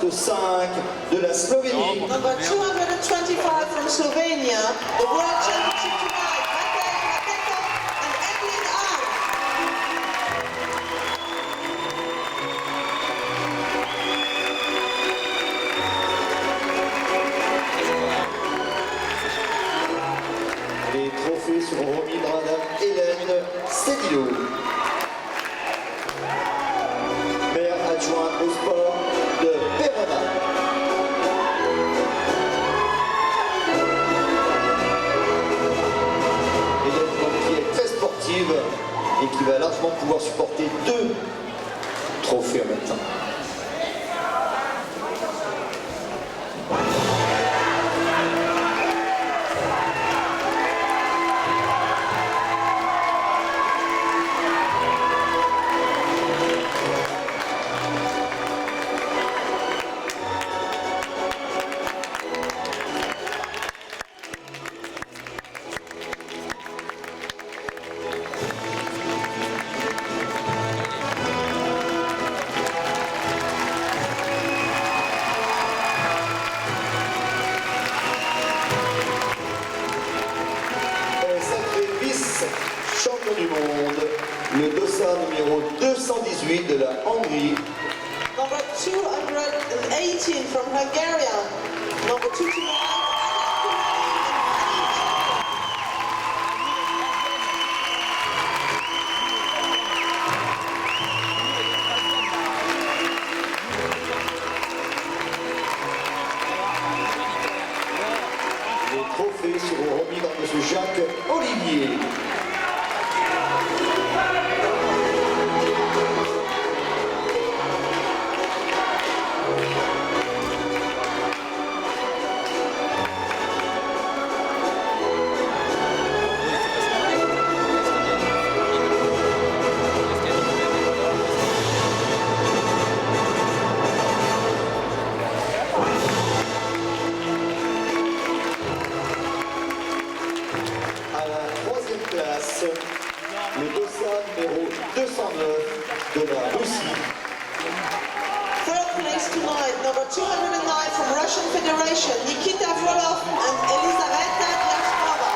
225 de la Slovénie. Number 225 from Slovenia, the World Championship tonight, Matej Mateko and Evelyn Arn. Les trophées seront remis par Madame Hélène Cédillo, maire adjointe au sport de Péronne. Hélène, qui est très sportive et qui va largement pouvoir supporter 2 trophées en même temps. Champion du monde, le dossard numéro 218 de la Hongrie. Number 218 from Hungary, number 2 tonight. Les trophées seront remis par M. Jacques Olivier. Place, le dossard numéro 209 de la Russie. Third place tonight, number 209 from Russian Federation, Nikita Frolov and Elizaveta Yashnova.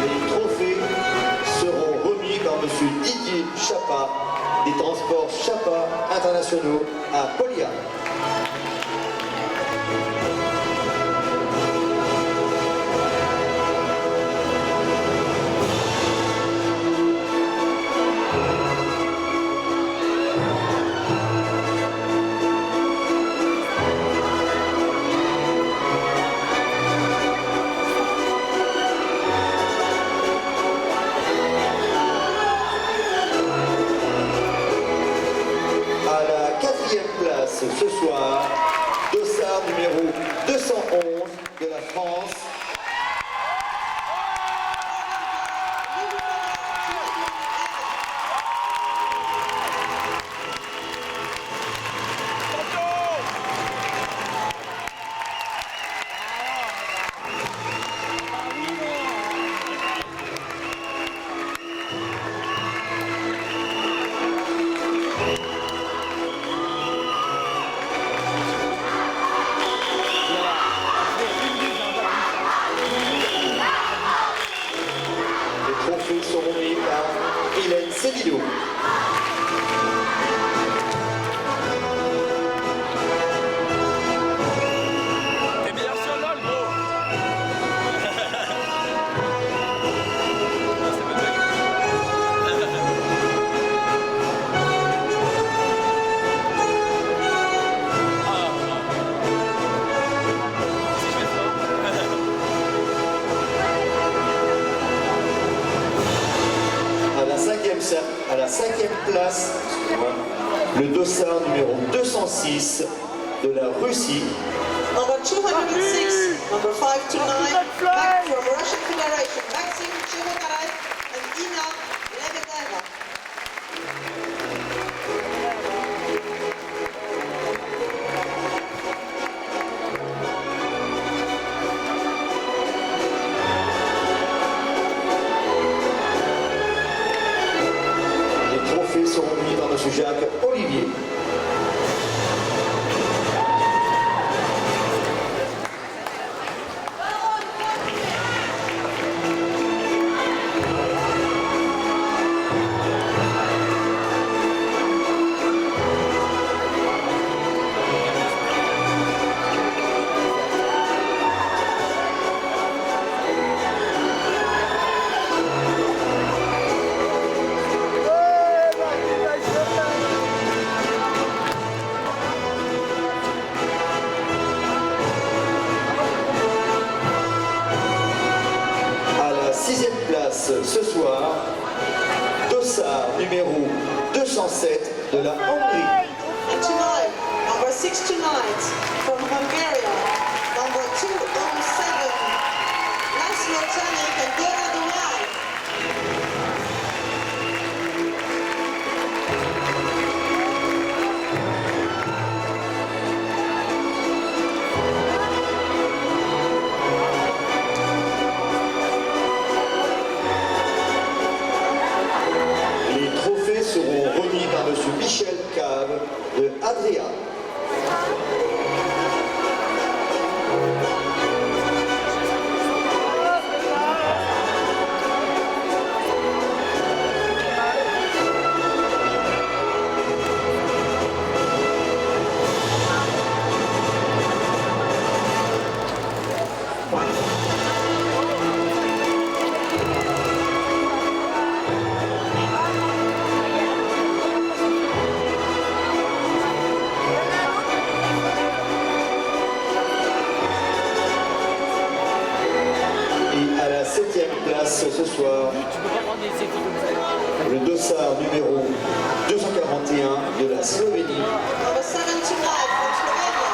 Les trophées seront remis par M. Didier Chapa des transports Chapa internationaux à Polia. Ce soir, dossard numéro 211 de la France. Seront mis par Hélène Cédillo. T'es meilleur sur LOL, gros. À la 5e place, le dossard numéro 206 de la Russie. Number 206, number 5 tonight, back from Russian Federation, Maxim Chevotarev and Ina Lebedeva. M. Jacques Olivier. Ce soir, dossard numéro 207 de la Hongrie. And tonight, number 69 from Hungary, number 207, Laszlo Tanik and Dora Dunaj. Seront remis par M. Michel Cave de Adria. Ce soir, le dossard numéro 241 de la Slovénie. Number 79 from Slovenia,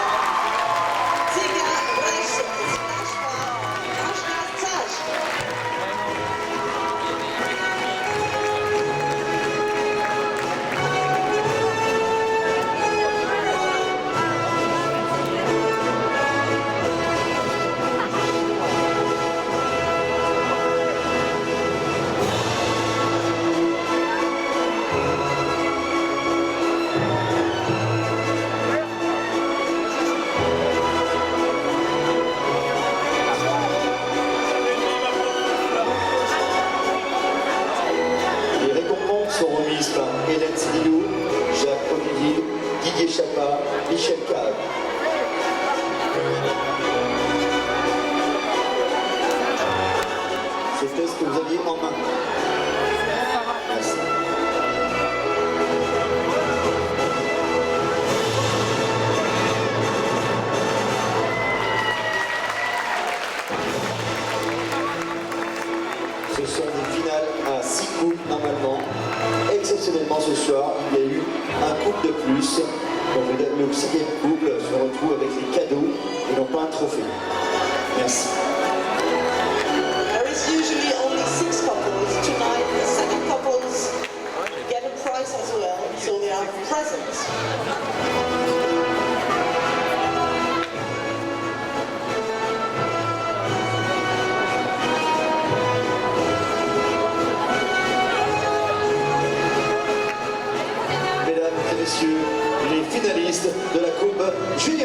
Ziga Brajsva Taj. Sont remises par Hélène Sidilou, Jacques Olivier, Didier Chapa, Michel Cave. C'était ce que vous aviez en main. Merci. Ce sont des finales à 6 coupes normalement. Exceptionnellement ce soir, il y a eu un couple de plus. Donc le 6e couple se retrouve avec les cadeaux et non pas un trophée. Merci. There is usually only 6 couples. Tonight, the second couples get a prize as well, so they are presents. Les finalistes de la Coupe Jules